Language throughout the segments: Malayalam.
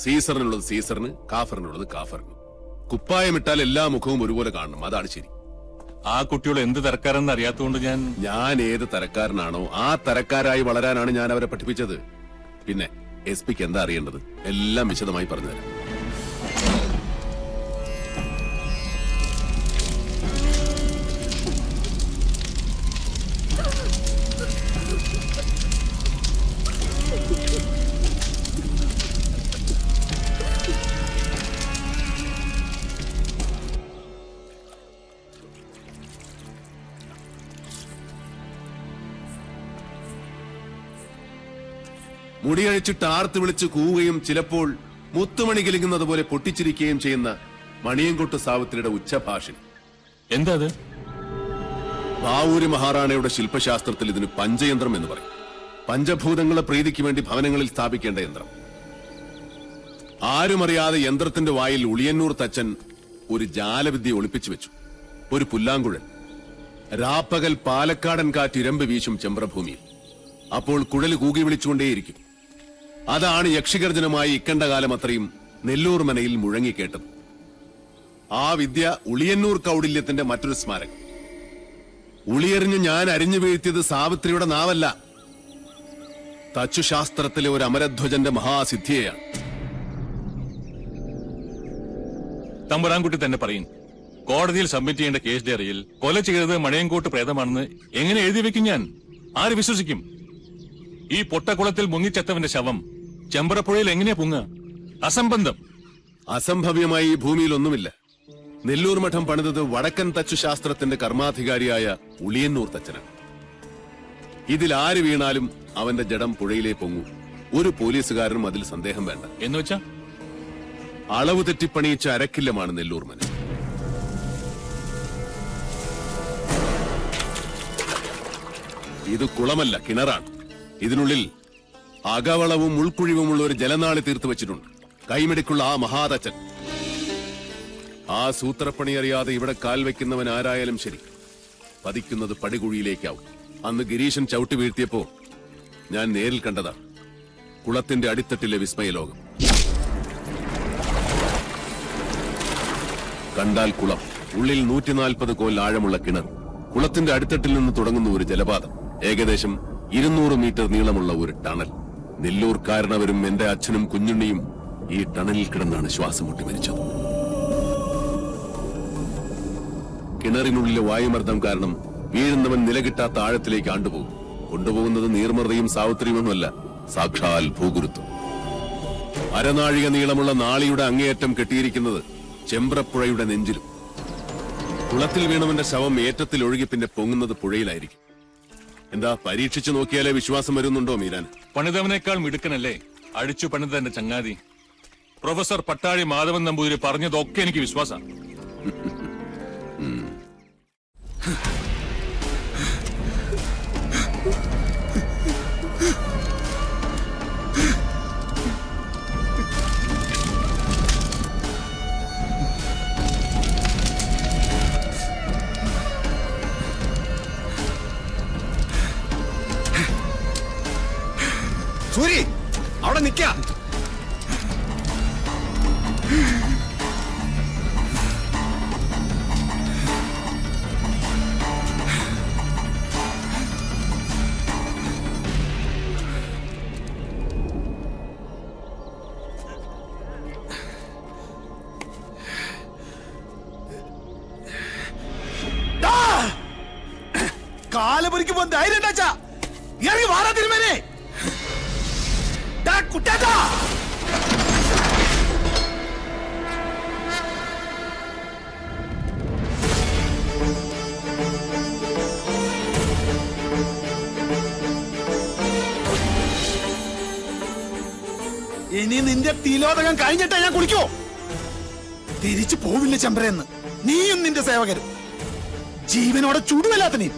സീസറിനുള്ളത് സീസറിന്, കാഫറിനുള്ളത് കാഫറിന്. കുപ്പായമിട്ടാൽ എല്ലാ മുഖവും ഒരുപോലെ കാണണം, അതാണ് ശരി. ആ കുട്ടിയോട് എന്ത് തരക്കാരെന്ന് അറിയാത്തതുകൊണ്ട് ഞാൻ ഏത് തരക്കാരനാണോ ആ തരക്കാരായി വളരാനാണ് ഞാൻ അവരെ പഠിപ്പിച്ചത്. പിന്നെ SP എന്താ അറിയേണ്ടത് എല്ലാം വിശദമായി പറഞ്ഞുതരാം. മുടിയഴിച്ചിട്ട് ആർത്ത് വിളിച്ച് കൂവുകയും ചിലപ്പോൾ മുത്തുമണി കിലുങ്ങുന്നത് പോലെ പൊട്ടിച്ചിരിക്കുകയും ചെയ്യുന്ന മണിയൻകൊട്ട് സാവിത്രിയുടെ ഉച്ചഭാഷിണി. എന്താ അത്? ബാവൂരി മഹാറാണയുടെ ശില്പശാസ്ത്രത്തിൽ ഇതിന് പഞ്ചയന്ത്രം എന്ന് പറയും. പഞ്ചഭൂതങ്ങളെ പ്രീതിക്ക് വേണ്ടി ഭവനങ്ങളിൽ സ്ഥാപിക്കേണ്ട യന്ത്രം. ആരുമറിയാതെ യന്ത്രത്തിന്റെ വായിൽ ഉളിയന്നൂർ തച്ചൻ ഒരു ജാലവിദ്യ ഒളിപ്പിച്ചു വെച്ചു. ഒരു പുല്ലാങ്കുഴൽ. രാപ്പകൽ പാലക്കാടൻ കാറ്റ് ഇരമ്പ് വീശും ചെമ്പ്രഭൂമിയിൽ. അപ്പോൾ കുഴൽ കൂകി വിളിച്ചുകൊണ്ടേയിരിക്കും. അതാണ് യക്ഷിഗർജനമായി ഇക്കണ്ട കാലം അത്രയും നെല്ലൂർ മനയിൽ മുഴങ്ങിക്കേട്ടത്. ആ വിദ്യ ഉളിയന്നൂർ കൗടില്യത്തിന്റെ മറ്റൊരു സ്മാരകം. ഉളിയെറിഞ്ഞ് ഞാൻ അരിഞ്ഞു വീഴ്ത്തിയത് സാവിത്രിയുടെ നാവല്ല, തച്ചുശാസ്ത്രത്തിലെ ഒരു അമരധ്വജന്റെ മഹാസിദ്ധിയെയാണ്. തമ്പുരാൻകുട്ടി തന്നെ പറയും. കോടതിയിൽ സബ്മിറ്റ് ചെയ്യേണ്ട കേസ് ഡയറിയിൽ കൊല ചെയ്തത് മണിയൻകോട്ട് പ്രേതമാണെന്ന് എങ്ങനെ എഴുതി വെക്കും ഞാൻ? ആര് വിശ്വസിക്കും? ഈ പൊട്ടക്കുളത്തിൽ മുങ്ങിച്ചത്തവന്റെ ശവം ചെമ്പ്രപ്പുഴയിൽ എങ്ങനെയാ പൊങ്ങുക? അസംബന്ധം. അസംഭവ്യമായി ഈ ഭൂമിയിൽ ഒന്നുമില്ല. നെല്ലൂർ മഠം പണിതത് വടക്കൻ തച്ചുശാസ്ത്രത്തിന്റെ കർമാധികാരിയായ ഉളിയന്നൂർ തച്ചനാണ്. ഇതിൽ ആര് വീണാലും അവന്റെ ജഡം പുഴയിലേ പൊങ്ങൂ. ഒരു പോലീസുകാരനും അതിൽ സന്ദേഹം വേണ്ട. എന്നുവെച്ചാ അളവ് തെറ്റിപ്പണിയിച്ച അരക്കില്ലമാണ് നെല്ലൂർ മന. ഇത് കുളമല്ല, കിണറാണ്. ഇതിനുള്ളിൽ അകവളവും ഉൾക്കുഴിവുമുള്ള ഒരു ജലനാളി തീർത്തു വെച്ചിട്ടുണ്ട്. കൈമിടിക്കുള്ള ആ മഹാതച്ചൻ. ആ സൂത്രപ്പണി അറിയാതെ ഇവിടെ കാൽ വയ്ക്കുന്നവൻ ആരായാലും ശരി, പതിക്കുന്നത് പടികുഴിയിലേക്കാവും. അന്ന് ഗിരീശൻ ചവിട്ടി വീഴ്ത്തിയപ്പോ ഞാൻ നേരിൽ കണ്ടതാണ് കുളത്തിന്റെ അടിത്തട്ടിലെ വിസ്മയലോകം. കണ്ടാൽ കുളം, ഉള്ളിൽ 140 കോൽ ആഴമുള്ള കിണർ, കുളത്തിന്റെ അടിത്തട്ടിൽ നിന്ന് തുടങ്ങുന്ന ഒരു ജലപാതം, ഏകദേശം 200 മീറ്റർ നീളമുള്ള ഒരു ടണൽ. നെല്ലൂർക്കാരനവരും എന്റെ അച്ഛനും കുഞ്ഞുണ്ണിയും ഈ ടണലിൽ കിടന്നാണ് ശ്വാസം മുട്ടി മരിച്ചത്. കിണറിനുള്ളിലെ വായുമർദ്ദം കാരണം വീഴുന്നവൻ നിലകിട്ടാത്ത ആഴത്തിലേക്ക് ആണ്ടുപോകും. കൊണ്ടുപോകുന്നത് നീർമൃതയും സാവിത്രിയുമൊന്നുമല്ല, സാക്ഷാൽ ഭൂഗുരുത്വം. അരനാഴിക നീളമുള്ള നാളിയുടെ അങ്ങേയറ്റം കെട്ടിയിരിക്കുന്നത് ചെമ്പ്രപ്പുഴയുടെ നെഞ്ചിലും. കുളത്തിൽ വീണവന്റെ ശവം ഏറ്റത്തിൽ ഒഴുകി പിന്നെ പൊങ്ങുന്നത് പുഴയിലായിരിക്കും. എന്താ, പരീക്ഷിച്ചു നോക്കിയാലേ വിശ്വാസം വരുന്നുണ്ടോ മീരാൻ? പണിതവനേക്കാൾ മിടുക്കനല്ലേ അടിച്ചു പണിതന്റെ ചങ്ങാതി. പ്രൊഫസർ പട്ടാഴി മാധവൻ നമ്പൂതിരി പറഞ്ഞതൊക്കെ എനിക്ക് വിശ്വാസം. സൂരി, അവിടെ നിക്ക. കാലപൊരിക്കുമ്പോ ധൈര്യം ഉണ്ടാച്ചാ ഇറങ്ങി വാറാ തിരുമേനെ. കുട്ടാ, ഇനി നിന്റെ തിലോദകം കഴിഞ്ഞിട്ടാ ഞാൻ കുളിക്കോ? തിരിച്ചു പോവില്ല ചെമ്പ്രയെന്ന് നീയും നിന്റെ സേവകരും. ജീവനോടെ ചുടുവല്ലാത്ത നീ.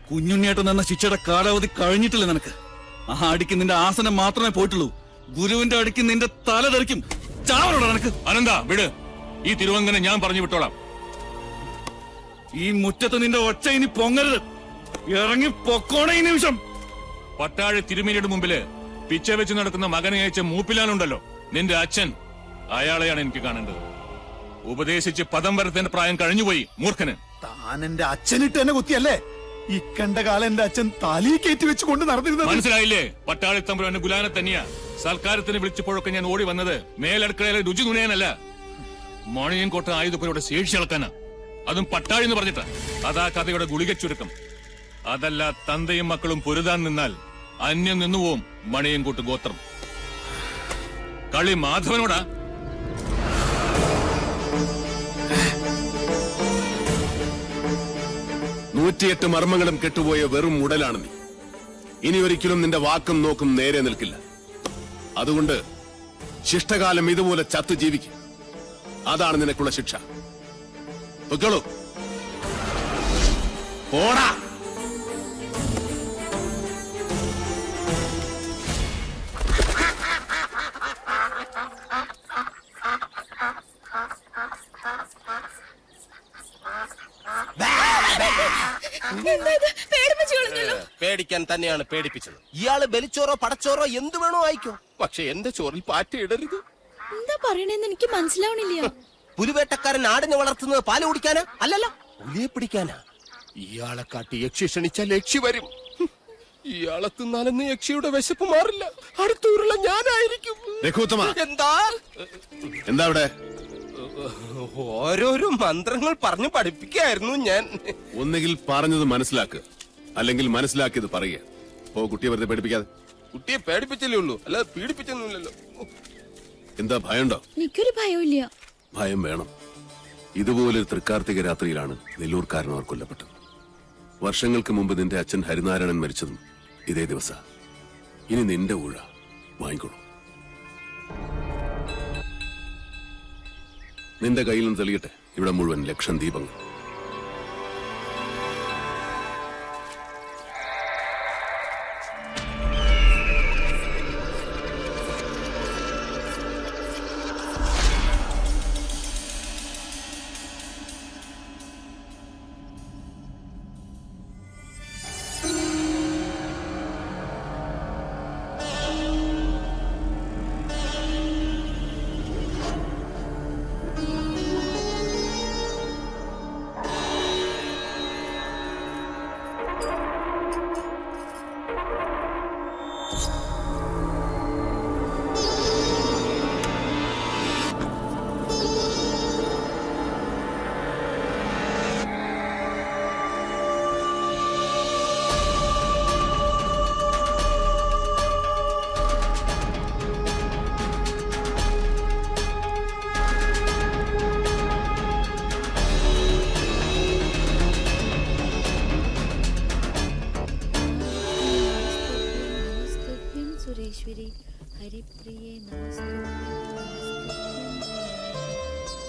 കുഞ്ഞുണ്ണിയേട്ടൻ എന്ന ശിക്ഷയുടെ കാലാവധി കഴിഞ്ഞിട്ടില്ല നിനക്ക്. ആ അടിക്ക് നിന്റെ ആസനം മാത്രമേ പോയിട്ടുള്ളൂ. ഗുരുവിന്റെ അടിക്ക് നിന്റെ തല തെറിക്കും. ചാവലോടാ നിനക്ക്. അനന്ത, വിട്. ഈ തിരുവങ്കനെ ഞാൻ പറഞ്ഞു വിട്ടോളാം. ഈ മുറ്റത്ത് നിന്റെ ഒച്ച ഇനി പൊങ്ങരുത്. ഇറങ്ങി പൊക്കോണ ഈ നിമിഷം. പട്ടാഴ തിരുമേനിയുടെ മുമ്പില് പിച്ച വെച്ച് നടക്കുന്ന മകനെ അയച്ച മൂപ്പിലാനുണ്ടല്ലോ നിന്റെ അച്ഛൻ, അയാളെയാണ് എനിക്ക് കാണേണ്ടത്. ഉപദേശിച്ച് പദം വരത്തേണ്ട പ്രായം കഴിഞ്ഞുപോയി മൂർഖന്. താൻ എന്റെ അച്ഛനിട്ട് എന്നെ കുത്തിയല്ലേ? ഇക്കണ്ട കാലം എന്റെ അച്ഛൻ തലി കയറ്റി വെച്ച് കൊണ്ട് നടന്നിരുന്നത്. മനസ്സിലായില്ലേ? പട്ടാളിത്തമ്പുരാന്റെ ഗുലാനെ തന്നെയാ. സൽക്കാരത്തിന് വിളിച്ചപ്പോഴൊക്കെ ഞാൻ ഓടി വന്നത് മേലടുക്കളയിലെ രുചി നുണയാനല്ല, മണിയൻകോട്ട ആയുധപ്പുരയുടെ ശേഷി അളക്കാനാ. അതും പട്ടാഴി എന്ന് പറഞ്ഞിട്ടാ. അതാ കഥയുടെ ഗുളിക ചുരുക്കം. അതല്ല, തന്തയും മക്കളും പൊരുതാൻ നിന്നാൽ അന്യം നിന്നുപോവും മണിയൻകോട്ട് ഗോത്രം. കളി മാധവനോടാ. നൂറ്റിയെട്ട് മർമ്മങ്ങളും കെട്ടുപോയ വെറും ഉടലാണ് നീ. ഇനി ഒരിക്കലും നിന്റെ വാക്കും നോക്കും നേരെ നിൽക്കില്ല. അതുകൊണ്ട് ശിഷ്ടകാലം ഇതുപോലെ ചത്തു ജീവിക്കും. അതാണ് നിനക്കുള്ള ശിക്ഷ. പൊയ്ക്കോളൂ. പോടാ. പേടിക്കാൻ തന്നെയാണ് പേടിപ്പിച്ചത്. ഇയാള് ബലിച്ചോറോ പടച്ചോറോ എന്ത് വേണോ ആയിക്കോ, പക്ഷെ എന്റെ ചോറിൽ പാറ്റയിടരുത്. എന്താ പറയണെന്ന് എനിക്ക് മനസ്സിലാവണില്ല. പുലിവേട്ടക്കാരൻ ആടിനെ വളർത്തുന്നത് പാല് കുടിക്കാനാ? അല്ലല്ല, പുലിയെ പിടിക്കാനാ. ഇയാളെ കാട്ടി യക്ഷി ക്ഷണിച്ചാൽ യക്ഷി വരും. ഇയാളെ തിന്നാലെന്ന് യക്ഷിയുടെ വിശപ്പ് മാറില്ല. അടുത്തൂരുള്ള ഞാനായിരിക്കും. എന്താ ഇവിടെ? ഓരോരോ മന്ത്രങ്ങൾ പറഞ്ഞു പഠിപ്പിക്കായിരുന്നു ഞാൻ. ഒന്നുകിൽ പറഞ്ഞത് മനസ്സിലാക്കുക, അല്ലെങ്കിൽ മനസ്സിലാക്കിയത് പറയുക. ഓ, കുട്ടിയെ വെറുതെ പേടിപ്പിക്കാതെ. കുട്ടിയെ പേടിപ്പിച്ചല്ലേ ഉള്ളൂ, അല്ലാതെ പീഡിപ്പിച്ചൊന്നുമില്ലല്ലോ. എന്താ, ഭയമുണ്ടോ? എനിക്കൊരു ഭയമില്ല. ഭയം വേണം. ഇതുപോലൊരു തൃക്കാർത്തിക രാത്രിയിലാണ് നെല്ലൂർക്കാരനവർ കൊല്ലപ്പെട്ടത്. വർഷങ്ങൾക്ക് മുമ്പ് നിന്റെ അച്ഛൻ ഹരിനാരായണൻ മരിച്ചതും ഇതേ ദിവസ. ഇനി നിന്റെ ഊഴ വാങ്ങിക്കോളൂ. നിന്റെ കയ്യിൽ നിന്ന് തെളിയട്ടെ ഇവിടെ മുഴുവൻ ലക്ഷം ദീപങ്ങൾ.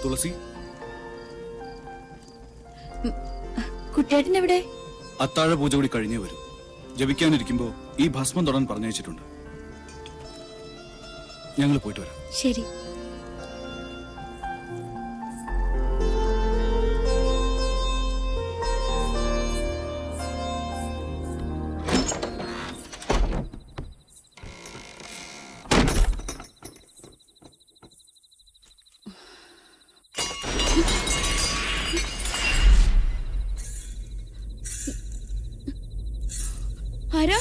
തുളസി, കുട്ടേട്ടൻ എവിടെ? അത്താഴ പൂജ കൂടി കഴിഞ്ഞേ വരും. ജപിക്കാനിരിക്കുമ്പോ ഈ ഭസ്മം തൊടാൻ പറഞ്ഞയച്ചിട്ടുണ്ട്. ഞങ്ങൾ പോയിട്ട് വരാം. ശരി. ആരാ?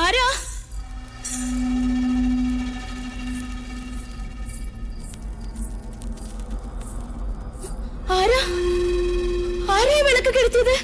ആരാ? ആരാ? ആരാ വിളക്ക് കെടുത്തിയത്?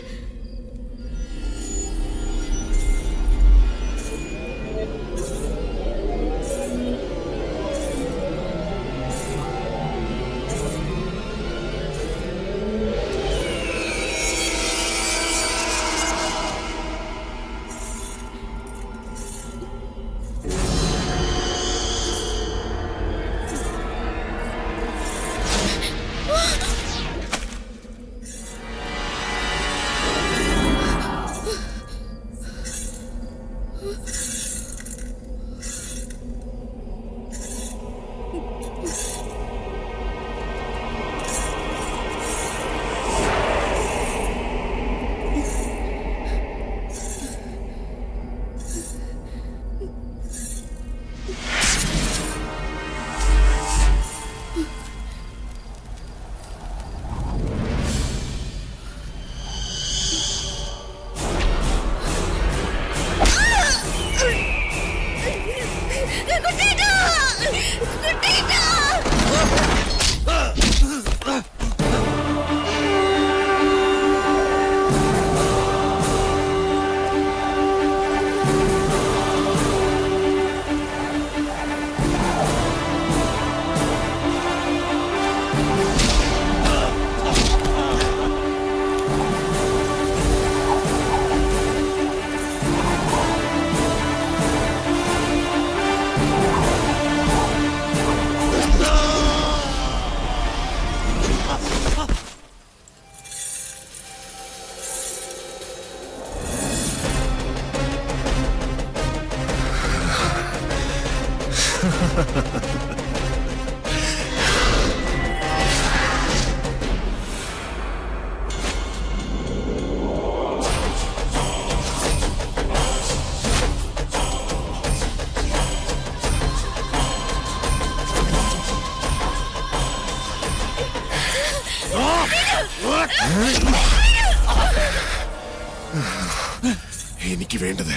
എനിക്ക് വേണ്ടത്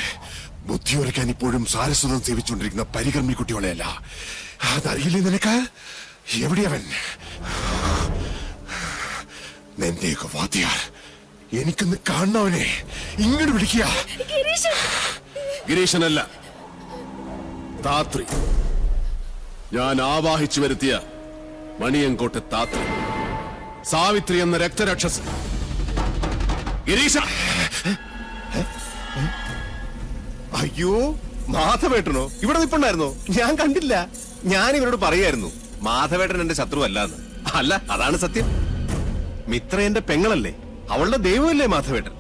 ബുദ്ധിയുറക്കാൻ ഇപ്പോഴും സാരസ്വതം സേവിച്ചുകൊണ്ടിരിക്കുന്ന പരികർമ്മി കുട്ടികളെയല്ല. അതറിയില്ലേ നിനക്ക്? എവിടെയവൻ? നിന്റെയൊക്കെ വാദ്യാർ എനിക്കൊന്ന് കാണണവനെ ഇങ്ങോട്ട് വിളിക്കുക. ഗിരീശനല്ല, താത്രി. ഞാൻ ആവാഹിച്ചു വരുത്തിയ മണിയങ്കോട്ടെ താത്രി, സാവിത്രി എന്ന രക്തരാക്ഷസൻ. ഗിരീശ! അയ്യോ, മാധവേട്ടനോ? ഇവിടെ നിൽപ്പുണ്ടായിരുന്നോ? ഞാൻ കണ്ടില്ല. ഞാൻ ഇവരോട് പറയായിരുന്നു മാധവേട്ടൻ എന്റെ ശത്രു അല്ലാന്ന്. അല്ല, അതാണ് സത്യം. മിത്ര എന്റെ പെങ്ങളല്ലേ, അവളുടെ ദൈവമല്ലേ മാധവേട്ടൻ.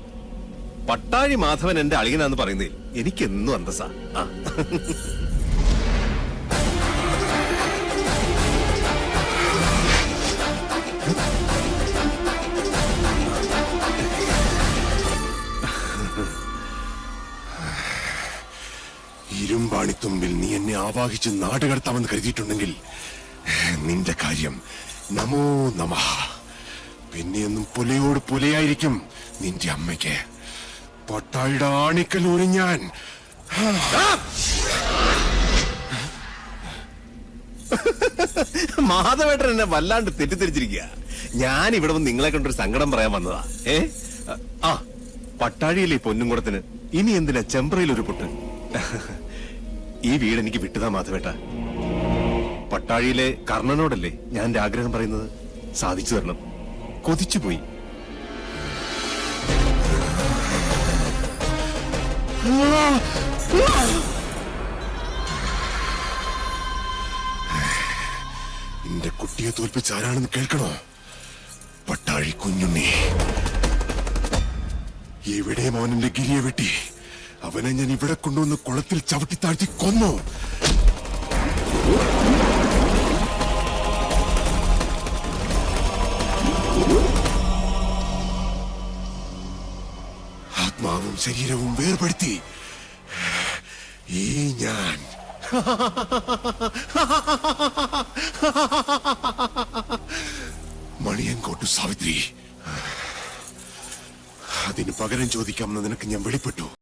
പട്ടാഴി മാധവൻ എന്റെ അളിയനാന്ന് പറയുന്നതിൽ എനിക്കെന്നും അന്തസ്സാ. ആ. ഇരുമ്പാണിത്തുമ്പിൽ നീ എന്നെ ആവാഹിച്ച് നാടുകടത്താമെന്ന് കരുതിയിട്ടുണ്ടെങ്കിൽ നിന്റെ കാര്യം നമോ നമഃ. പിന്നെയൊന്നും പുലയോട് പുലയായിരിക്കും നിന്റെ അമ്മയ്ക്ക്. പട്ടാഴിയുടെ ആണിക്കലൂരി ഞാൻ. മാധവേട്ടൻ എന്നെ വല്ലാണ്ട് തെറ്റിദ്ധരിച്ചിരിക്കുക. ഞാൻ ഇവിടെ വന്ന് നിങ്ങളെ കണ്ടൊരു സങ്കടം പറയാൻ വന്നതാ. ആ, പട്ടാഴിയിലെ പൊന്നുംകുടത്തിന് ഇനി എന്തിനാ ചെമ്പ്രയിൽ ഒരു പൊട്ട്? ഈ വീട് എനിക്ക് വിട്ടുതാ മാധവേട്ട. പട്ടാഴിയിലെ കർണനോടല്ലേ ഞാൻ എന്റെ ആഗ്രഹം പറയുന്നത്. സാധിച്ചു തരണം. കൊതിച്ചുപോയി. എന്റെ കുട്ടിയെ തോൽപ്പിച്ച് ആരാണെന്ന് കേൾക്കണോ? പട്ടാഴി കുഞ്ഞുണ്ണി. എവിടെയും അവനെന്റെ ഗിരിയെ വെട്ടി. അവനെ ഞാൻ ഇവിടെ കൊണ്ടുവന്ന് കുളത്തിൽ ചവിട്ടി താഴ്ത്തി കൊന്നു. ആത്മാവും ശരീരവും വേർപെടുത്തി ഈ ഞാൻ മണിയങ്കോട്ടു സാവിത്രി. അതിന് പകരം ചോദിക്കാമെന്ന് നിനക്ക് ഞാൻ വെളിപ്പെട്ടു.